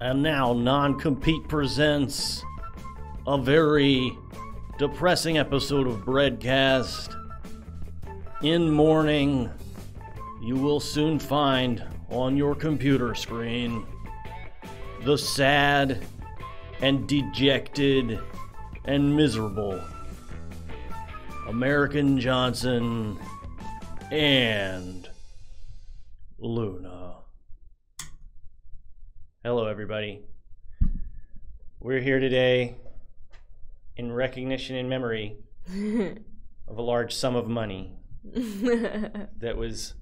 And now Non-Compete presents a very depressing episode of Breadcast. In mourning, you will soon find on your computer screen the sad and dejected and miserable Emerican Johnson and Luna. Hello, everybody. We're here today in recognition and memory of a large sum of money that was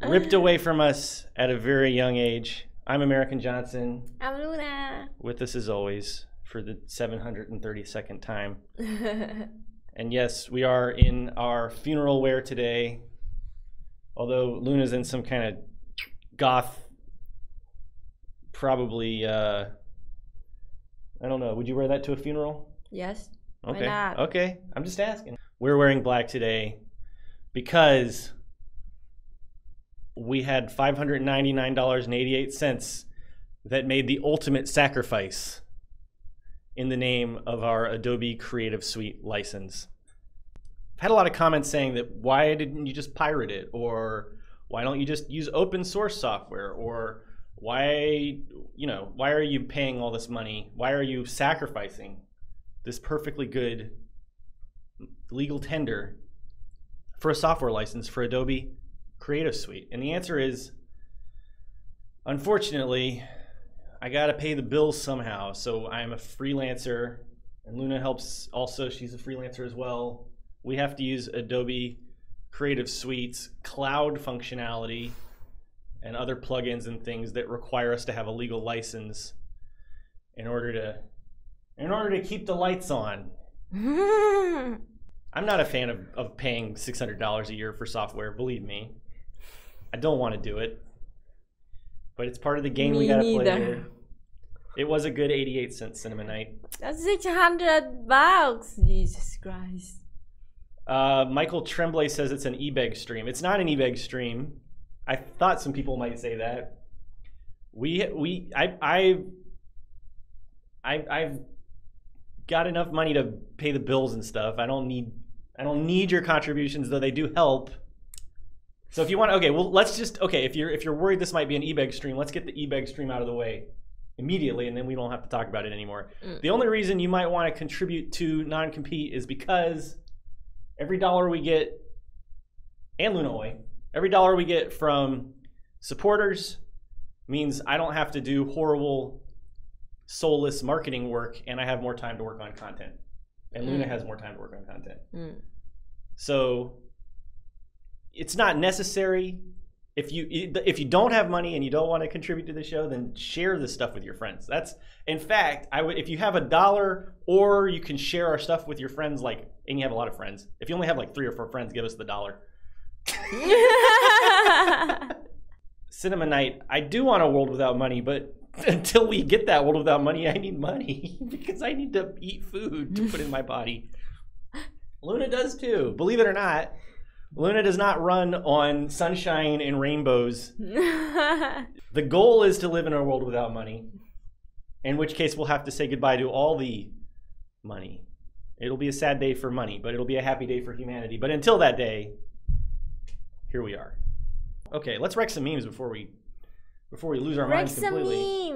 ripped away from us at a very young age. I'm Emerican Johnson. I'm Luna. With us as always for the 732nd time. And yes, we are in our funeral wear today. Although Luna's in some kind of goth, probably, I don't know. Would you wear that to a funeral? Yes. Okay. Why not? Okay. I'm just asking. We're wearing black today because we had $599.88 that made the ultimate sacrifice in the name of our Adobe Creative Suite license. I've had a lot of comments saying that why didn't you just pirate it, or why don't you just use open source software, or why are you paying all this money? Why are you sacrificing this perfectly good legal tender for a software license for Adobe Creative Suite? And the answer is, unfortunately, I gotta pay the bills somehow. So I'm a freelancer, and Luna helps also. She's a freelancer as well. We have to use Adobe Creative Suite's cloud functionality and other plugins and things that require us to have a legal license in order to keep the lights on. I'm not a fan of paying $600 a year for software, believe me. I don't want to do it. But it's part of the game we gotta play here. It was a good 88-cent Cinema Night. That's $600. Jesus Christ. Michael Tremblay says it's an Ebegging stream. It's not an Ebegging stream. I thought some people might say that. I've got enough money to pay the bills and stuff. I don't need your contributions, though they do help. So if you want, if you're worried this might be an Ebegging stream, let's get the Ebegging stream out of the way immediately, and then we don't have to talk about it anymore. The only reason you might want to contribute to Non-Compete is because every dollar we get, and Luna, every dollar we get from supporters means I don't have to do horrible, soulless marketing work, and I have more time to work on content. And Luna has more time to work on content. So it's not necessary. If you don't have money and you don't want to contribute to the show, then share this stuff with your friends. That's, in fact, if you have $1, or you can share our stuff with your friends, and you have a lot of friends. If you only have 3 or 4 friends, give us the $1. Cinema Night, I do want a world without money, but until we get that world without money, I need money because I need to eat food to put in my body. Luna does too. Believe it or not, Luna does not run on sunshine and rainbows. The goal is to live in a world without money, in which case we'll have to say goodbye to all the money. It'll be a sad day for money, but it'll be a happy day for humanity. But until that day, here we are. Okay, let's wreck some memes before we lose our minds completely.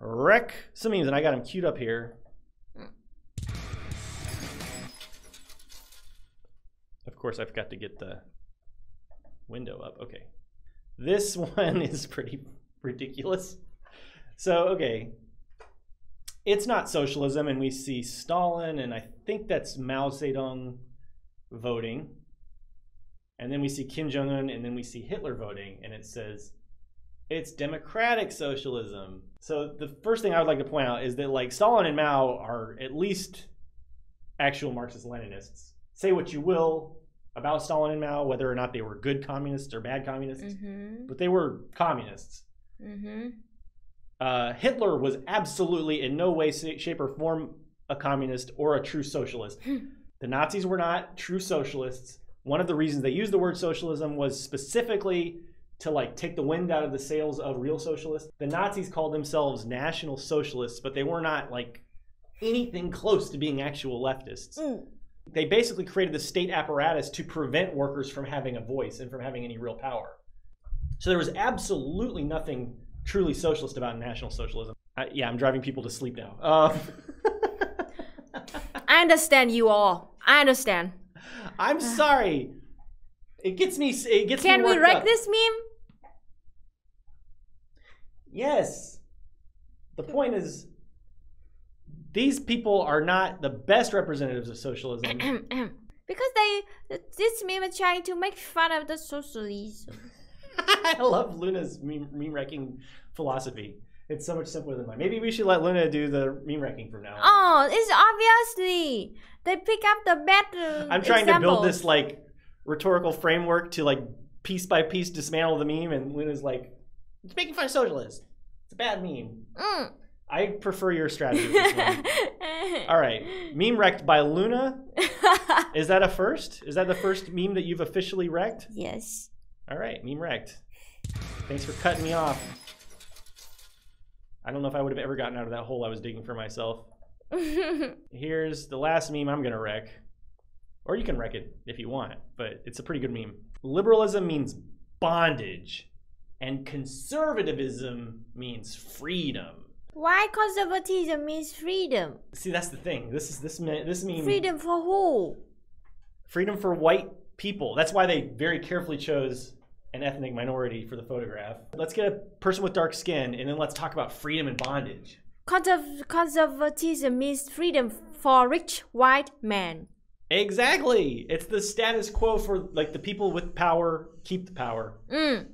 Wreck some memes, and I got them queued up here. Of course, I forgot to get the window up. Okay, this one is pretty ridiculous. So, okay, it's not socialism, and we see Stalin, and I think that's Mao Zedong voting. And then we see Kim Jong-un, and then we see Hitler voting, and it says, it's democratic socialism. So the first thing I would like to point out is that Stalin and Mao are at least actual Marxist-Leninists. Say what you will about Stalin and Mao, whether or not they were good communists or bad communists, but they were communists. Hitler was absolutely in no way, shape, or form a communist or a true socialist. The Nazis were not true socialists. One of the reasons they used the word socialism was specifically to like take the wind out of the sails of real socialists. The Nazis called themselves National Socialists, but they were not like anything close to being actual leftists. They basically created the state apparatus to prevent workers from having a voice and from having any real power. So there was absolutely nothing truly socialist about National Socialism. Yeah, I'm driving people to sleep now. I understand you all. I understand. I'm sorry. It gets me. Can we wreck this meme? Yes. The point is, these people are not the best representatives of socialism. Because this meme is trying to make fun of the socialism. I love Luna's meme wrecking philosophy. It's so much simpler than mine. Maybe we should let Luna do the meme wrecking from now on. Oh, it's obviously they pick up the better. I'm trying to build this like rhetorical framework to like piece by piece dismantle the meme, and Luna's like, it's making fun of socialists. It's a bad meme. I prefer your strategy with this one. All right, meme wrecked by Luna. Is that a first? Is that the first meme that you've officially wrecked? Yes. All right, meme wrecked. Thanks for cutting me off. I don't know if I would have ever gotten out of that hole I was digging for myself. Here's the last meme I'm gonna wreck. Or you can wreck it if you want, but it's a pretty good meme. Liberalism means bondage, and conservatism means freedom. Why conservatism means freedom? See, that's the thing. This meme. Freedom for who? Freedom for white people. That's why they very carefully chose an ethnic minority for the photograph. Let's get a person with dark skin, and then let's talk about freedom and bondage. Conservatism means freedom for rich white men. Exactly. It's the status quo for like the people with power keep the power. I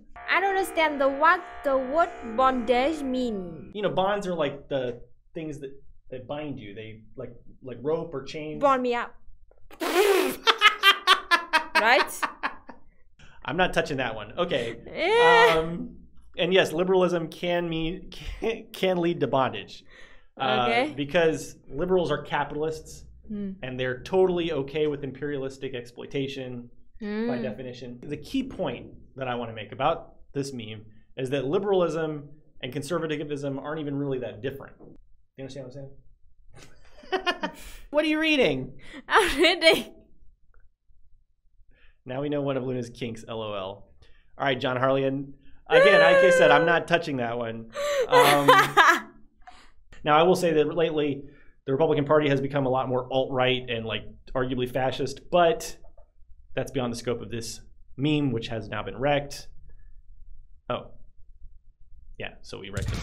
don't understand what the word bondage mean. You know, bonds are like the things that bind you. They like rope or chains. Bond me up. Right? I'm not touching that one. Okay. And yes, liberalism can lead to bondage. Okay. Because liberals are capitalists, and they're totally okay with imperialistic exploitation by definition. The key point that I want to make about this meme is that liberalism and conservatism aren't even really that different. Do you understand what I'm saying? What are you reading? I'm reading. Now we know one of Luna's kinks, LOL. All right, John Harlian. Again, like I said, I'm not touching that one. Now, I will say that lately, the Republican Party has become a lot more alt-right and like arguably fascist, but that's beyond the scope of this meme, which has now been wrecked. Oh. Yeah, so we wrecked the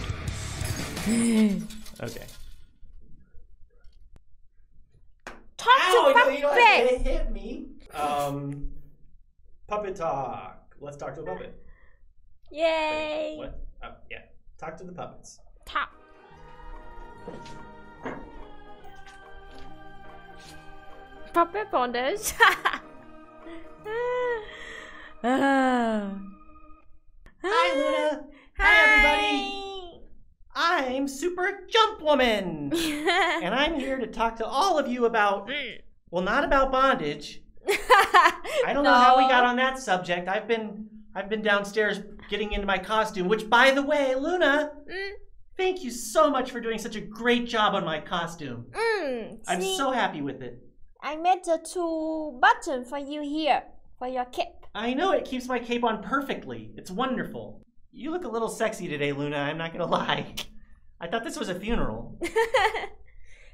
meme. Okay. Talk to puppet. It hit me. Puppet talk. Let's talk to a puppet. Yay. Wait, what? Oh, yeah. Talk to the puppets. Talk. Puppet bondage. Hi, Luna. Hi, everybody. I'm Super Jump Woman. And I'm here to talk to all of you about, well, not about bondage. I don't know how we got on that subject. I've been downstairs getting into my costume, which, by the way, Luna, thank you so much for doing such a great job on my costume. I'm so happy with it. I made the 2 buttons for you here, for your cape. I know, it keeps my cape on perfectly. It's wonderful. You look a little sexy today, Luna, I'm not gonna lie. I thought this was a funeral.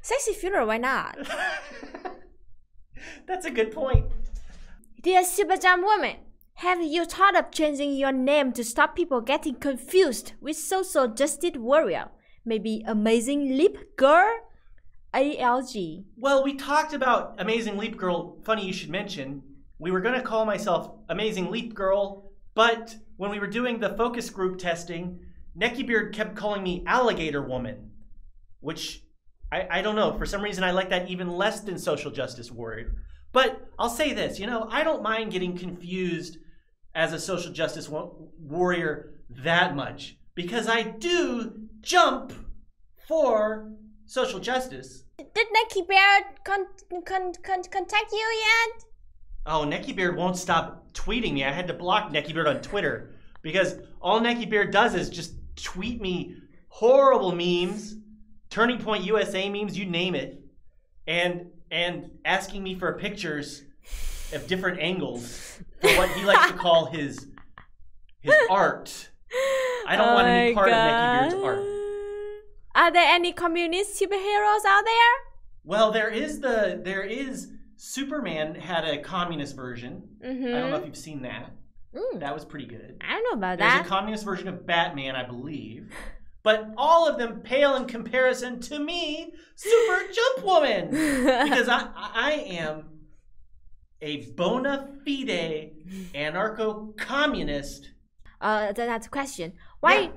Sexy funeral, why not? That's a good point. Dear Super Jump Woman, have you thought of changing your name to stop people getting confused with social justice warrior? Maybe Amazing Leap Girl? ALG. Well, we talked about Amazing Leap Girl. Funny you should mention. We were going to call myself Amazing Leap Girl, but when we were doing the focus group testing, Neckybeard kept calling me Alligator Woman, which I don't know. For some reason, I like that even less than social justice warrior. But I'll say this, you know, I don't mind getting confused as a social justice warrior that much, because I do jump for social justice. Did Neckybeard contact you yet? Oh, Neckybeard won't stop tweeting me. I had to block Neckybeard on Twitter. Because all Necky Bear does is just tweet me horrible memes, Turning Point USA memes, you name it, and asking me for pictures of different angles for what he likes to call his art. I don't want any part of Necky Beard's art. Are there any communist superheroes out there? Well, there is Superman had a communist version. I don't know if you've seen that. That was pretty good. I don't know about There's that. a communist version of Batman, I believe. But all of them pale in comparison to me, Super Jump Woman. Because I am a bona fide anarcho-communist. That's a question. Why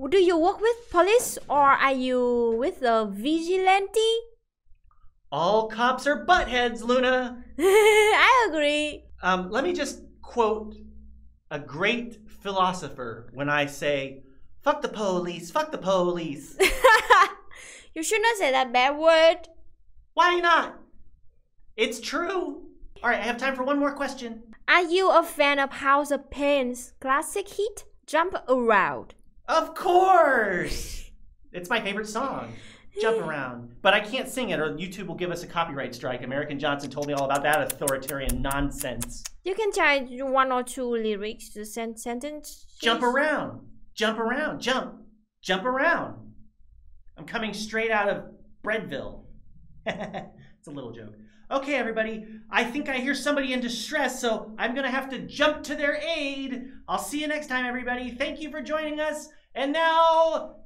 do you work with police or are you with a vigilante? All cops are buttheads, Luna. I agree. Let me just quote a great philosopher when I say, fuck the police, fuck the police. You should not say that bad word. Why not? It's true. All right, I have time for one more question. Are you a fan of House of Pain's classic hit, Jump Around? Of course! It's my favorite song, Jump Around. But I can't sing it or YouTube will give us a copyright strike. Emerican Johnson told me all about that authoritarian nonsense. You can try one or two lyrics to sentence. Jump around, jump around, jump, jump around. I'm coming straight out of Breadville. It's a little joke. Okay, everybody, I think I hear somebody in distress, so I'm going to have to jump to their aid. I'll see you next time, everybody. Thank you for joining us. And now,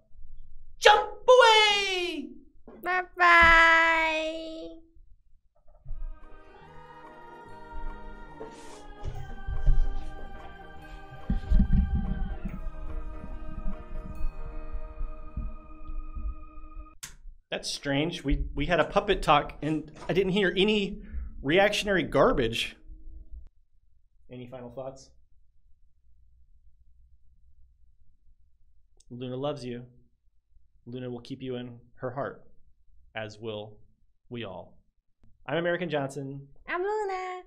jump away! Bye-bye! That's strange. We had a puppet talk, and I didn't hear any reactionary garbage. Any final thoughts? Luna loves you. Luna will keep you in her heart, as will we all. I'm Emerican Johnson. I'm Luna.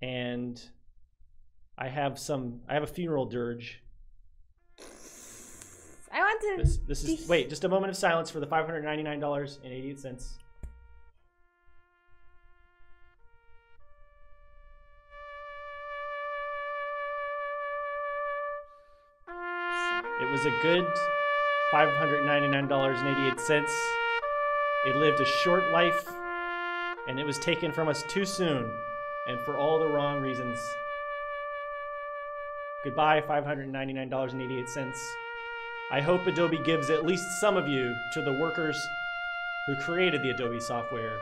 And I have a funeral dirge. I want to... This is... Wait, just a moment of silence for the $599.88. It was a good $599.88. It lived a short life, and it was taken from us too soon, and for all the wrong reasons. Goodbye, $599.88. I hope Adobe gives at least some of you to the workers who created the Adobe software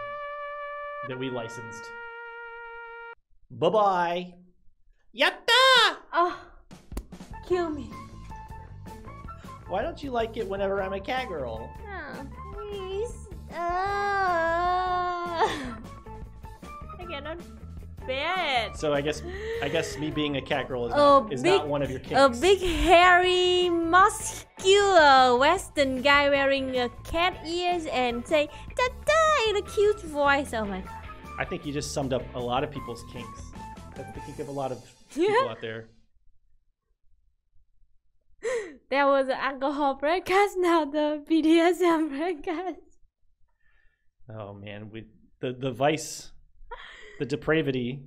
that we licensed. Bye-bye. Yatta! Oh, kill me. Why don't you like it whenever I'm a cat girl? Oh, please. I cannot bear it. So I guess me being a cat girl is not one of your kinks. A big, hairy, muscular Western guy wearing cat ears and say "ta-ta" in a cute voice. Oh my god! I think you just summed up a lot of people's kinks. That's the kink of a lot of people out there. There was the alcohol Breadcast, now the BDSM Breadcast. Oh man, the vice, the depravity